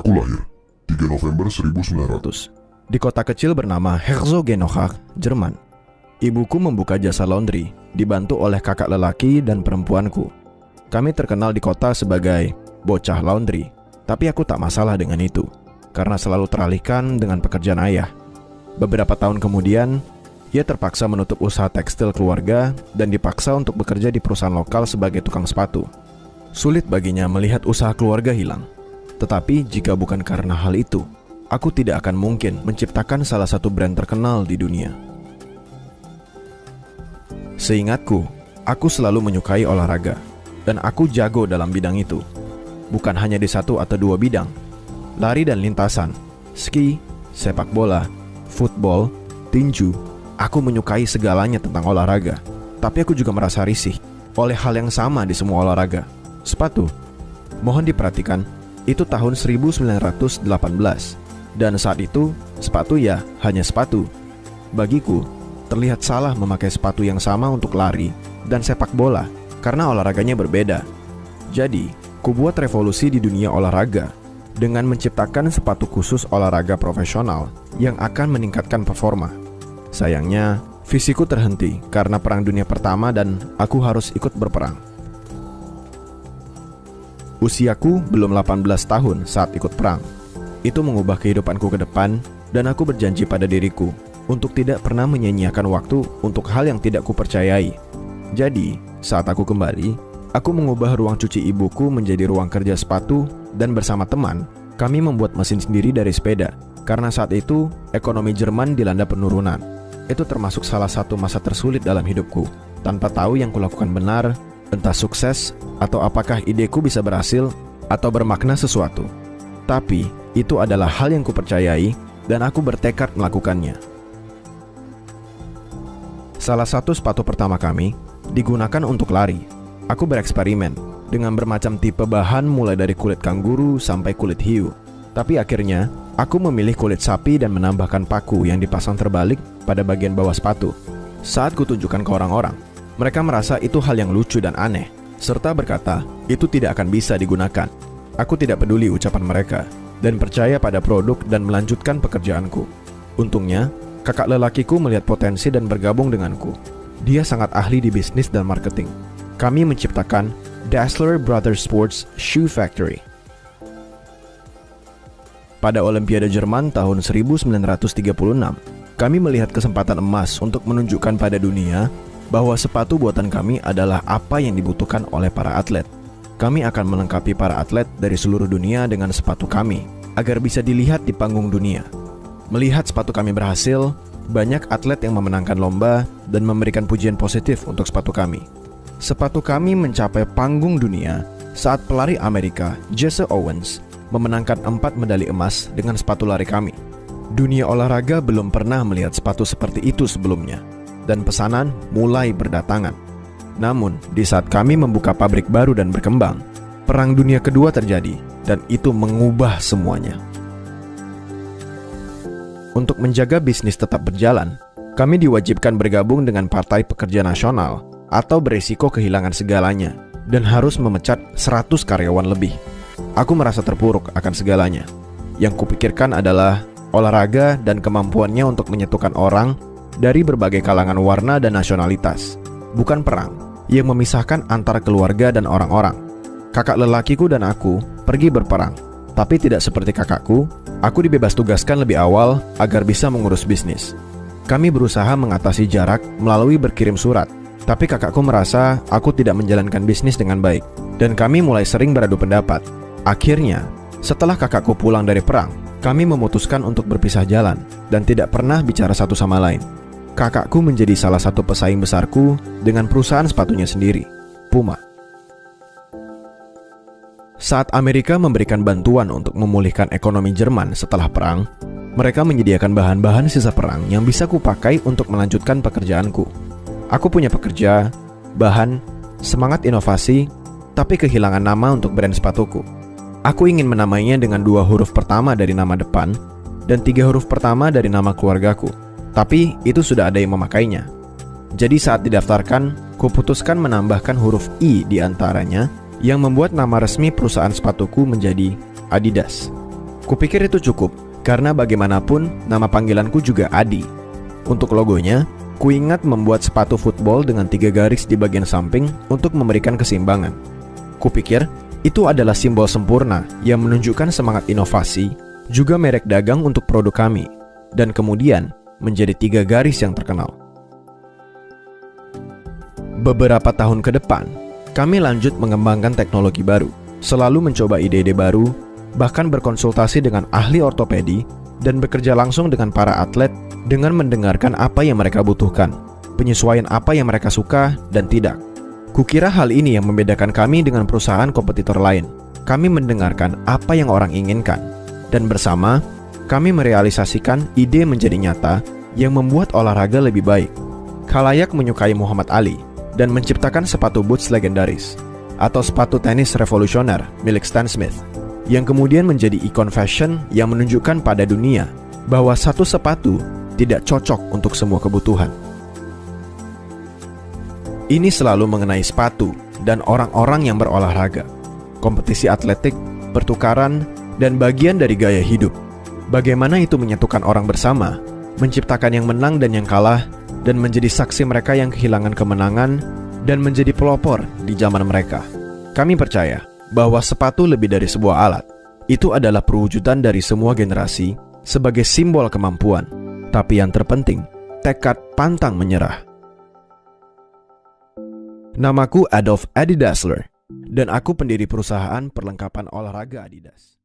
Aku lahir 3 November 1900 di kota kecil bernama Herzogenaurach, Jerman. Ibuku membuka jasa laundry, dibantu oleh kakak lelaki dan perempuanku. Kami terkenal di kota sebagai bocah laundry, tapi aku tak masalah dengan itu, karena selalu teralihkan dengan pekerjaan ayah. Beberapa tahun kemudian, ia terpaksa menutup usaha tekstil keluarga dan dipaksa untuk bekerja di perusahaan lokal sebagai tukang sepatu. Sulit baginya melihat usaha keluarga hilang. Tetapi jika bukan karena hal itu, aku tidak akan mungkin menciptakan salah satu brand terkenal di dunia. Seingatku, aku selalu menyukai olahraga, dan aku jago dalam bidang itu. Bukan hanya di 1 atau 2 bidang. Lari dan lintasan, ski, sepak bola, football, tinju. Aku menyukai segalanya tentang olahraga. Tapi aku juga merasa risih oleh hal yang sama di semua olahraga. Sepatu. Mohon diperhatikan, itu tahun 1918. Dan saat itu, sepatu ya hanya sepatu. Bagiku, terlihat salah memakai sepatu yang sama untuk lari dan sepak bola karena olahraganya berbeda. Jadi, kubuat revolusi di dunia olahraga dengan menciptakan sepatu khusus olahraga profesional yang akan meningkatkan performa. Sayangnya, visiku terhenti karena Perang Dunia Pertama dan aku harus ikut berperang. Usiaku belum 18 tahun saat ikut perang. Itu mengubah kehidupanku ke depan dan aku berjanji pada diriku untuk tidak pernah menyia-nyiakan waktu untuk hal yang tidak kupercayai. Jadi, saat aku kembali, aku mengubah ruang cuci ibuku menjadi ruang kerja sepatu dan bersama teman, kami membuat mesin sendiri dari sepeda. Karena saat itu, ekonomi Jerman dilanda penurunan. Itu termasuk salah satu masa tersulit dalam hidupku. Tanpa tahu yang kulakukan benar, entah sukses atau apakah ideku bisa berhasil atau bermakna sesuatu. Tapi, itu adalah hal yang kupercayai dan aku bertekad melakukannya. Salah satu sepatu pertama kami digunakan untuk lari. Aku bereksperimen dengan bermacam tipe bahan mulai dari kulit kanguru sampai kulit hiu. Tapi akhirnya, aku memilih kulit sapi dan menambahkan paku yang dipasang terbalik pada bagian bawah sepatu. Saat kutunjukkan ke orang-orang, mereka merasa itu hal yang lucu dan aneh, serta berkata, itu tidak akan bisa digunakan. Aku tidak peduli ucapan mereka, dan percaya pada produk dan melanjutkan pekerjaanku. Untungnya, kakak lelakiku melihat potensi dan bergabung denganku. Dia sangat ahli di bisnis dan marketing. Kami menciptakan Dassler Brothers Sports Shoe Factory. Pada Olimpiade Jerman tahun 1936, kami melihat kesempatan emas untuk menunjukkan pada dunia bahwa sepatu buatan kami adalah apa yang dibutuhkan oleh para atlet. Kami akan melengkapi para atlet dari seluruh dunia dengan sepatu kami, agar bisa dilihat di panggung dunia. Melihat sepatu kami berhasil, banyak atlet yang memenangkan lomba dan memberikan pujian positif untuk sepatu kami. Sepatu kami mencapai panggung dunia saat pelari Amerika Jesse Owens memenangkan 4 medali emas dengan sepatu lari kami. Dunia olahraga belum pernah melihat sepatu seperti itu sebelumnya, dan pesanan mulai berdatangan. Namun, di saat kami membuka pabrik baru dan berkembang, Perang Dunia Kedua terjadi, dan itu mengubah semuanya. Untuk menjaga bisnis tetap berjalan, kami diwajibkan bergabung dengan Partai Pekerja Nasional atau beresiko kehilangan segalanya dan harus memecat 100 karyawan lebih. Aku merasa terpuruk akan segalanya. Yang kupikirkan adalah olahraga dan kemampuannya untuk menyatukan orang dari berbagai kalangan warna dan nasionalitas, bukan perang yang memisahkan antara keluarga dan orang-orang. Kakak lelakiku dan aku pergi berperang, tapi tidak seperti kakakku, aku dibebas tugaskan lebih awal agar bisa mengurus bisnis. Kami berusaha mengatasi jarak melalui berkirim surat, tapi kakakku merasa aku tidak menjalankan bisnis dengan baik, dan kami mulai sering beradu pendapat. Akhirnya, setelah kakakku pulang dari perang, kami memutuskan untuk berpisah jalan dan tidak pernah bicara satu sama lain. Kakakku menjadi salah satu pesaing besarku dengan perusahaan sepatunya sendiri, Puma. Saat Amerika memberikan bantuan untuk memulihkan ekonomi Jerman setelah perang, mereka menyediakan bahan-bahan sisa perang yang bisa kupakai untuk melanjutkan pekerjaanku. Aku punya pekerja, bahan, semangat inovasi, tapi kehilangan nama untuk brand sepatuku. Aku ingin menamainya dengan 2 huruf pertama dari nama depan dan 3 huruf pertama dari nama keluargaku. Tapi itu sudah ada yang memakainya. Jadi saat didaftarkan, kuputuskan menambahkan huruf I di antaranya yang membuat nama resmi perusahaan sepatuku menjadi Adidas. Kupikir itu cukup, karena bagaimanapun nama panggilanku juga Adi. Untuk logonya, kuingat membuat sepatu football dengan 3 garis di bagian samping untuk memberikan keseimbangan. Kupikir itu adalah simbol sempurna yang menunjukkan semangat inovasi, juga merek dagang untuk produk kami, dan kemudian menjadi 3 garis yang terkenal. Beberapa tahun ke depan, kami lanjut mengembangkan teknologi baru, selalu mencoba ide-ide baru, bahkan berkonsultasi dengan ahli ortopedi, dan bekerja langsung dengan para atlet dengan mendengarkan apa yang mereka butuhkan, penyesuaian apa yang mereka suka dan tidak. Kukira hal ini yang membedakan kami dengan perusahaan kompetitor lain. Kami mendengarkan apa yang orang inginkan, dan bersama, kami merealisasikan ide menjadi nyata yang membuat olahraga lebih baik. Khalayak menyukai Muhammad Ali dan menciptakan sepatu boots legendaris, atau sepatu tenis revolusioner milik Stan Smith, yang kemudian menjadi ikon fashion yang menunjukkan pada dunia bahwa satu sepatu tidak cocok untuk semua kebutuhan. Ini selalu mengenai sepatu dan orang-orang yang berolahraga, kompetisi atletik, pertukaran, dan bagian dari gaya hidup. Bagaimana itu menyatukan orang bersama, menciptakan yang menang dan yang kalah, dan menjadi saksi mereka yang kehilangan kemenangan, dan menjadi pelopor di zaman mereka. Kami percaya bahwa sepatu lebih dari sebuah alat. Itu adalah perwujudan dari semua generasi sebagai simbol kemampuan. Tapi yang terpenting, tekad pantang menyerah. Namaku Adolf Adi Dassler, dan aku pendiri perusahaan perlengkapan olahraga Adidas.